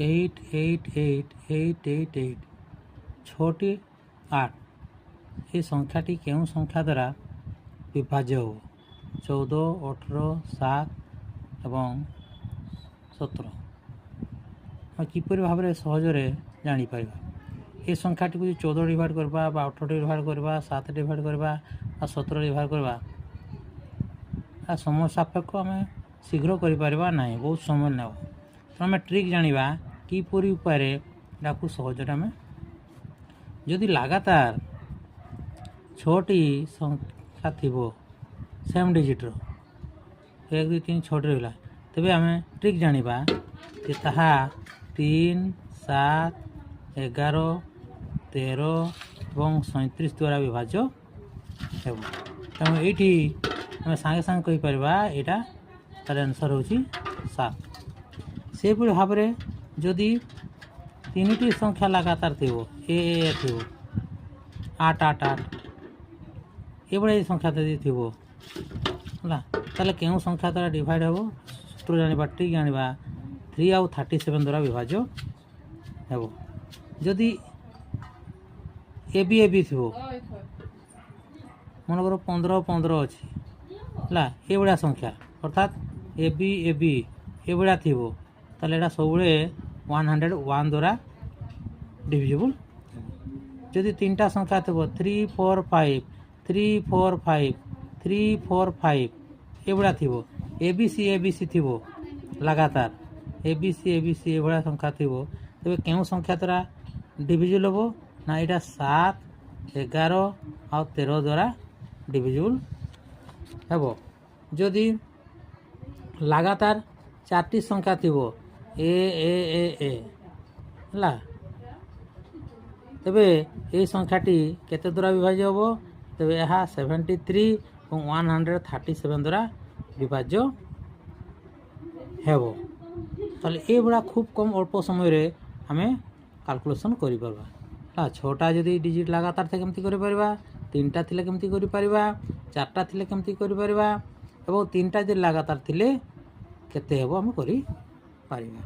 88888 6ଟି 8 এই সংখ্যাটি কেউ সংখ্যা দ্বারা বিভাজ্য হব 14 18 7 এবং 17 ଆମେ କିପରି ଭାବରେ ସହଜରେ ଜାଣିପାରିବା ଏ ସଂଖ୍ୟାଟିକୁ ଯଦି 14 ଡିଭାଇଡ଼ କରିବା ବା 18 ଡିଭାଇଡ଼ କରିବା 7 ଡିଭାଇଡ଼ କରିବା ବା 17 ଡିଭାଇଡ଼ କରିବା ସମୟ ସାପେକ୍ଷ ଆମେ ଶୀଘ୍ର କରିପାରିବା ନାହିଁ, ବହୁତ ସମୟ ନେବ। ତେଣୁ ଆମେ ଟ୍ରିକ୍ ଜାଣିବା କିପରି ଉପାୟରେ ଏଟାକୁ ସହଜରେ ଆମେ ଯଦି ଲାଗାତାର 6ଟି ସଂଖ୍ୟା ଥିବ ସେମ୍ ଡିଜିଟ୍ର 1 2 3 6ଟି ରହିଲା, ତେବେ ଆମେ ଟ୍ରିକ୍ ଜାଣିବା ଯେ ତାହା 3 7 11 13 ଏବଂ 37 ଦ୍ୱାରା ବିଭାଜ୍ୟ ହେବ। ତେଣୁ ଏଇଠି ଆମେ ସାଙ୍ଗେ ସାଙ୍ଗେ କହିପାରିବା ଏଇଟା ତାର ଆନ୍ସର୍ ହେଉଛି 7। ସେହିଭଳି ଭାବରେ ଯଦି 3ଟି ସଂଖ୍ୟା ଲାଗାତାର ଥିବ ଏ ଥିବ 8 8 8 ଏଭଳି ସଂଖ୍ୟା ଯଦି ଥିବ ହେଲା, ତାହେଲେ କେଉଁ ସଂଖ୍ୟା ଦ୍ୱାରା ଡିଭାଇଡ଼ ହେବ ସୂତ୍ର ଜାଣିବା, ଟ୍ରିକ୍ ଜାଣିବା 3 ଆଉ 37 ଦ୍ୱାରା ବିଭାଜ୍ୟ ହେବ। ଯଦି ଏ ବି ଥିବ ମନେକର 15 15 ଅଛି ହେଲା, ଏଭଳିଆ ସଂଖ୍ୟା ଅର୍ଥାତ୍ ଏ ବି ଏଭଳିଆ ଥିବ, ତାହେଲେ ଏଇଟା ସବୁବେଳେ 101 ଦ୍ୱାରା ଡିଭିଜିବୁଲ୍। ଯଦି 3ଟା ସଂଖ୍ୟା ଥିବ 3 4 5 3 4 5 3 4 5 ଏଭଳିଆ ଥିବ, ଏ ବି ସି ଥିବ ଲାଗାତାର ଏ ବି ସି ଏଭଳିଆ ସଂଖ୍ୟା ଥିବ, ତେବେ କେଉଁ ସଂଖ୍ୟା ଦ୍ୱାରା ଡିଭିଜିବୁଲ୍ ହେବ ନା ଏଇଟା 7 11 ଆଉ 13 ଦ୍ୱାରା ଡିଭିଜିବୁଲ୍ ହେବ। ଯଦି ଲାଗାତାର 4ଟି ସଂଖ୍ୟା ଥିବ ଏ ହେଲା, ତେବେ ଏହି ସଂଖ୍ୟାଟି କେତେ ଦ୍ୱାରା ବିଭାଜ୍ୟ ହେବ, ତେବେ ଏହା 73 ଏବଂ 137 ଦ୍ୱାରା ବିଭାଜ୍ୟ ହେବ। ତାହେଲେ ଏଇଭଳିଆ ଖୁବ୍ କମ୍ ଅଳ୍ପ ସମୟରେ ଆମେ କାଲକୁଲେସନ୍ କରିପାରିବା। ହେଲା, 6ଟା ଯଦି ଡିଜିଟ୍ ଲାଗାତାର ଥିଲେ କେମିତି କରିପାରିବା, 3ଟା ଥିଲେ କେମିତି କରିପାରିବା, 4ଟା ଥିଲେ କେମିତି କରିପାରିବା ଏବଂ 3ଟା ଯଦି ଲାଗାତାର ଥିଲେ କେତେ ହେବ ଆମେ କରିପାରିବା।